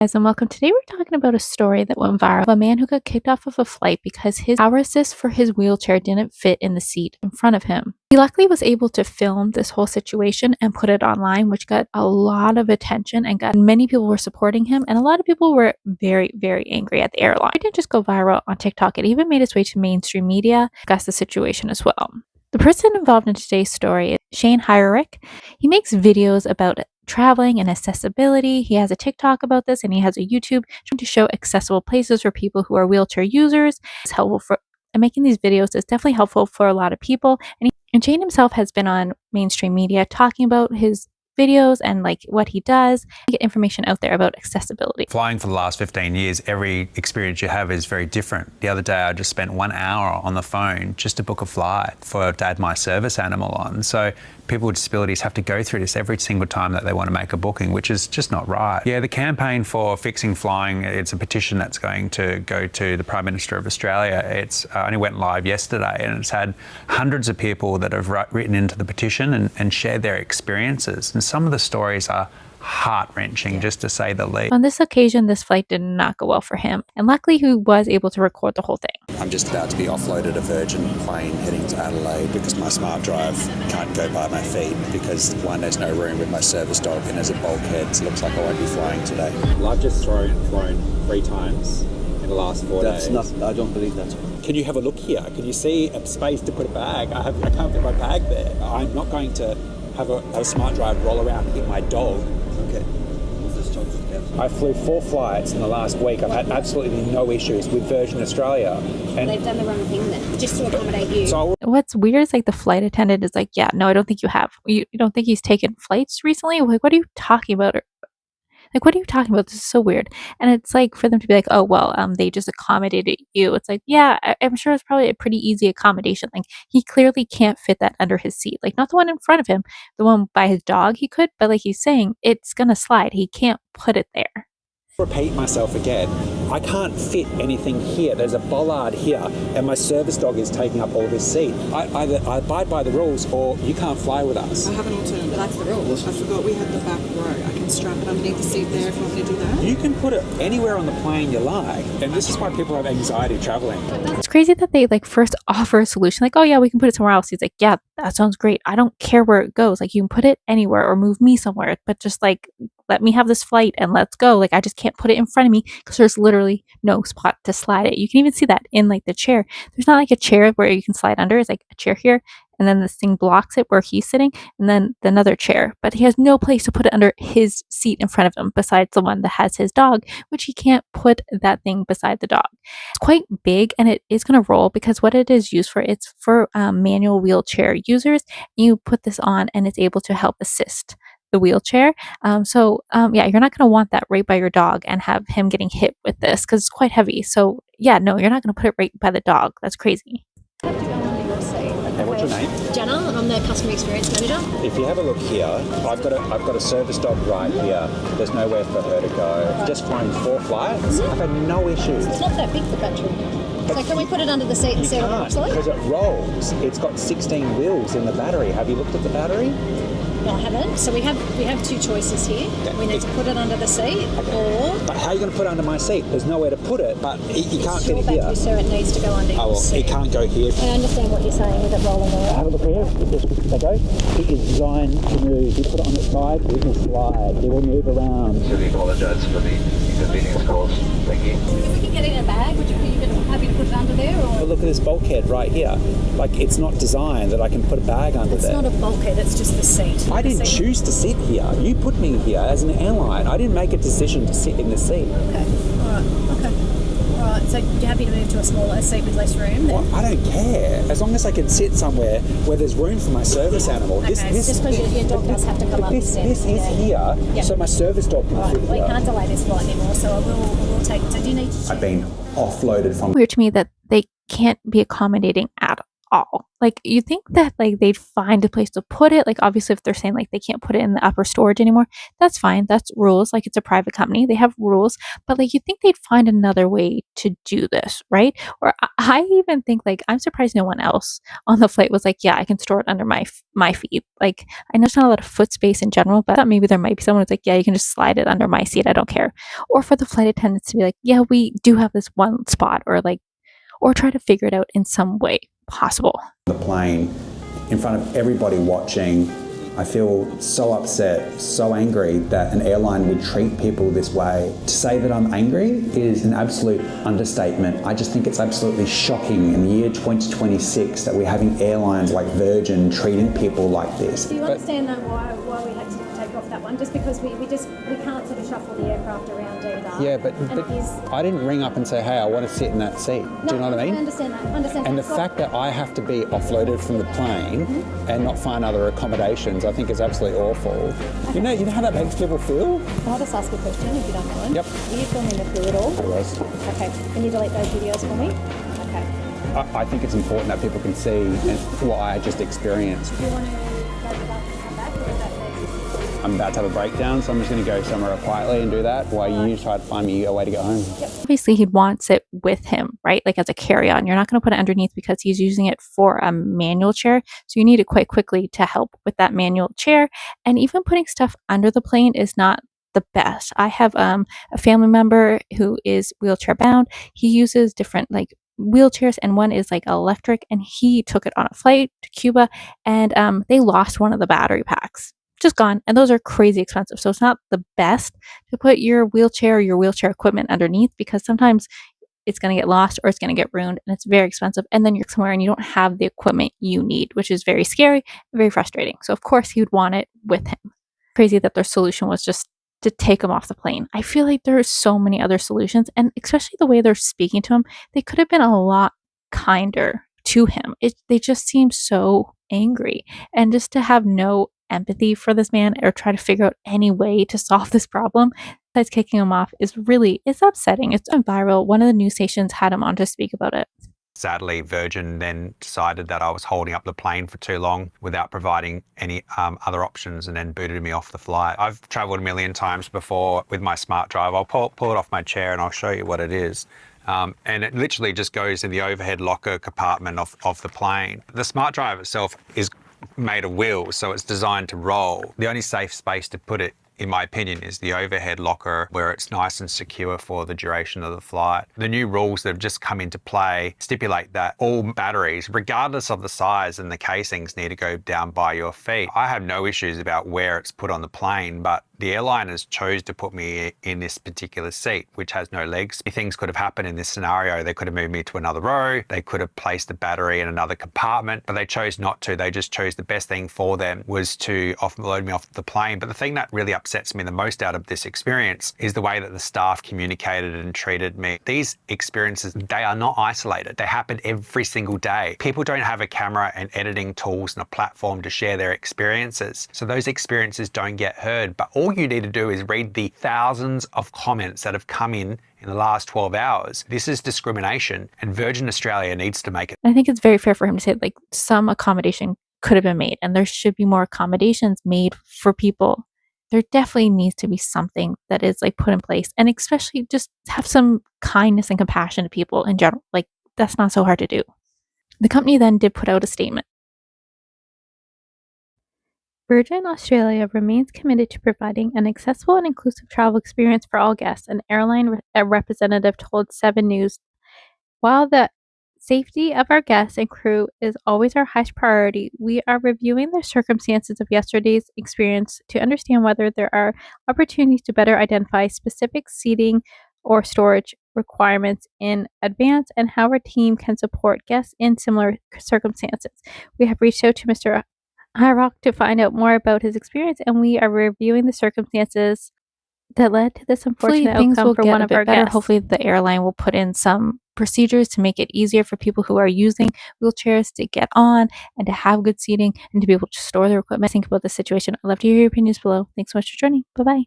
Guys, and welcome. Today we're talking about a story that went viral of a man who got kicked off of a flight because his power assist for his wheelchair didn't fit in the seat in front of him. He luckily was able to film this whole situation and put it online, which got a lot of attention and got many people were supporting him, and a lot of people were very, very angry at the airline. It didn't just go viral on TikTok, it even made its way to mainstream media, discuss the situation as well. The person involved in today's story is Shane Hyrerick. He makes videos about traveling and accessibility. He has a TikTok about this, and he has a YouTube trying to show accessible places for people who are wheelchair users. It's helpful for and making these videos is definitely helpful for a lot of people. And Shane himself has been on mainstream media talking about his videos and like what he does, get information out there about accessibility. Flying for the last 15 years, every experience you have is very different. The other day I just spent 1 hour on the phone just to book a flight to add my service animal on. So people with disabilities have to go through this every single time that they want to make a booking, which is just not right. Yeah, the campaign for fixing flying, it's a petition that's going to go to the Prime Minister of Australia. It's only went live yesterday, and it's had hundreds of people that have written into the petition and shared their experiences. And some of the stories are heart-wrenching, just to say the least. On this occasion, this flight did not go well for him, and luckily he was able to record the whole thing. I'm just about to be offloaded a Virgin plane heading to Adelaide because my smart drive can't go by my feet because, one, there's no room with my service dog, and there's a bulkhead, so it looks like I won't be flying today. Well, I've just flown 3 times in the last 4 days. I don't believe that. Can you have a look here? Can you see a space to put a bag? I can't fit my bag there. I'm not going to have a smart drive roll around and hit my dog. Okay. I flew 4 flights in the last week. I've had absolutely no issues with Virgin Australia. And they've done the wrong thing then, just to accommodate you. So What's weird is like the flight attendant is like, yeah, no, I don't think you have. You don't think he's taken flights recently? Like, what are you talking about? Like, what are you talking about? This is so weird. And it's like for them to be like, oh, well, they just accommodated you. It's like, yeah, I'm sure it's probably a pretty easy accommodation. Like, he clearly can't fit that under his seat. Like, not the one in front of him, the one by his dog he could, but like he's saying, it's going to slide. He can't put it there. repeat myself again. I can't fit anything here. There's a bollard here, and my service dog is taking up all this seat. Either I abide by the rules, or you can't fly with us. I have an alternative. That's the rules. I forgot we had the back row. I can strap it underneath the seat there if you want me to do that. You can put it anywhere on the plane you like, and this is why people have anxiety traveling. It's crazy that they like first offer a solution like, oh yeah, we can put it somewhere else. He's like, yeah, that sounds great. I don't care where it goes. Like, you can put it anywhere or move me somewhere, but just like let me have this flight and let's go. Like, I just can't put it in front of me because there's literally no spot to slide it. You can even see that in like the chair. There's not like a chair where you can slide under. It's like a chair here, and then this thing blocks it where he's sitting, and then another chair. But he has no place to put it under his seat in front of him besides the one that has his dog, which he can't put that thing beside the dog. It's quite big, and it is going to roll because what it is used for, it's for manual wheelchair users. You put this on and it's able to help assist the wheelchair. Yeah, you're not going to want that right by your dog and have him getting hit with this because it's quite heavy. So yeah, no, you're not going to put it right by the dog. That's crazy. Okay, what's your name? Jenna, I'm the customer experience manager. If you have a look here, I've got a service dog right here. There's nowhere for her to go. I've just flown 4 flights. I've had no issues. It's not that big, the battery. So can we put it under the seat and see what it looks like? Because it rolls. It's got 16 wheels in the battery. Have you looked at the battery? No, I haven't. So we have 2 choices here. We need to put it under the seat, or... But how are you going to put it under my seat? There's nowhere to put it, but you can't fit it here. Battery, so it needs to go under your seat. It can't go here. I understand what you're saying with it rolling around. Have a look here. They go. It is designed to move. You put it on its side, it will slide. It will move around. So we apologise for the inconvenience caused. Thank you. If we can get it in a bag, would you be happy to put it under there? Or? But look at this bulkhead right here. Like, it's not designed that I can put a bag under there. It's not a bulkhead, it's just the seat. I didn't choose to sit here. You put me here as an airline. I didn't make a decision to sit in the seat. Okay, alright, okay. Alright, so you're happy to move to a smaller seat with less room then? Well, I don't care. As long as I can sit somewhere where there's room for my service animal. Okay, just because your dog does have to come up the steps. This is here, so my service dog can fit We here. can't delay this flight anymore, so we'll take... So do you need to... I've been offloaded from... Weird to me that they can't be accommodating at all. Like, you think that, like, they'd find a place to put it. Like, obviously, if they're saying, like, they can't put it in the upper storage anymore, that's fine. That's rules. Like, it's a private company. They have rules. But, like, you think they'd find another way to do this, right? Or I even think, like, I'm surprised no one else on the flight was like, yeah, I can store it under my feet. Like, I know it's not a lot of foot space in general, but I thought maybe there might be someone who's like, yeah, you can just slide it under my seat. I don't care. Or for the flight attendants to be like, yeah, we do have this one spot, or like, or try to figure it out in some way possible. The plane in front of everybody watching. I feel so upset, so angry that an airline would treat people this way. To say that I'm angry is an absolute understatement. I just think it's absolutely shocking in the year 2026 that we're having airlines like Virgin treating people like this. Do you understand why we had to take off that one? Just because we can't sort of shuffle the aircraft around either. Yeah, but I didn't ring up and say, hey, I want to sit in that seat. Do you know what I mean? I understand that. And the fact that I have to be offloaded from the plane and not find other accommodations, I think is absolutely awful. You know how that makes people feel? Can I just ask a question, if you don't mind? Yep. Are you filming the crew at all? I was. Okay. Can you delete those videos for me? Okay. I think it's important that people can see what I just experienced. Do you want to go to the back and come back, or is that next? I'm about to have a breakdown, so I'm just going to go somewhere quietly and do that while you try to find me a way to get home. Obviously, he wants it with him, right? Like, as a carry-on. You're not going to put it underneath because he's using it for a manual chair. So you need it quite quickly to help with that manual chair. And even putting stuff under the plane is not the best. I have a family member who is wheelchair bound. He uses different like wheelchairs, and one is like electric, and he took it on a flight to Cuba, and they lost one of the battery packs. Just gone, and those are crazy expensive. So it's not the best to put your wheelchair or your wheelchair equipment underneath, because sometimes it's going to get lost or it's going to get ruined, and it's very expensive, and then you're somewhere and you don't have the equipment you need, which is very scary and very frustrating. So of course he would want it with him. Crazy that their solution was just to take him off the plane. I feel like there are so many other solutions, and especially the way they're speaking to him, they could have been a lot kinder to him. They just seem so angry, and just to have no empathy for this man or try to figure out any way to solve this problem besides kicking him off it's upsetting. It's gone viral. One of the news stations had him on to speak about it. Sadly, Virgin then decided that I was holding up the plane for too long without providing any other options, and then booted me off the flight. I've travelled a million times before with my smart drive. I'll pull it off my chair and I'll show you what it is. And it literally just goes in the overhead locker compartment of the plane. The smart drive itself is made of wheels, so it's designed to roll. The only safe space to put it, in my opinion, is the overhead locker, where it's nice and secure for the duration of the flight. The new rules that have just come into play stipulate that all batteries, regardless of the size and the casings, need to go down by your feet. I have no issues about where it's put on the plane, but the airliners chose to put me in this particular seat, which has no legs. Things could have happened in this scenario. They could have moved me to another row. They could have placed the battery in another compartment, but they chose not to. They just chose the best thing for them was to offload me off the plane. But the thing that really upsets me the most out of this experience is the way that the staff communicated and treated me. These experiences, they are not isolated. They happen every single day. People don't have a camera and editing tools and a platform to share their experiences. So those experiences don't get heard. But all you need to do is read the thousands of comments that have come in the last 12 hours. This is discrimination, and Virgin Australia needs to make it. I think it's very fair for him to say, like, some accommodation could have been made, and there should be more accommodations made for people. There definitely needs to be something that is like put in place, and especially just have some kindness and compassion to people in general. Like, that's not so hard to do. The company then did put out a statement. Virgin Australia remains committed to providing an accessible and inclusive travel experience for all guests, an airline representative told 7 News. While the safety of our guests and crew is always our highest priority, we are reviewing the circumstances of yesterday's experience to understand whether there are opportunities to better identify specific seating or storage requirements in advance, and how our team can support guests in similar circumstances. We have reached out to Mr. Hyrock to find out more about his experience, and we are reviewing the circumstances that led to this unfortunate outcome for one of our guests. Hopefully the airline will put in some procedures to make it easier for people who are using wheelchairs to get on and to have good seating and to be able to store their equipment. Think about the situation. I'd love to hear your opinions below. Thanks so much for joining. Bye-bye.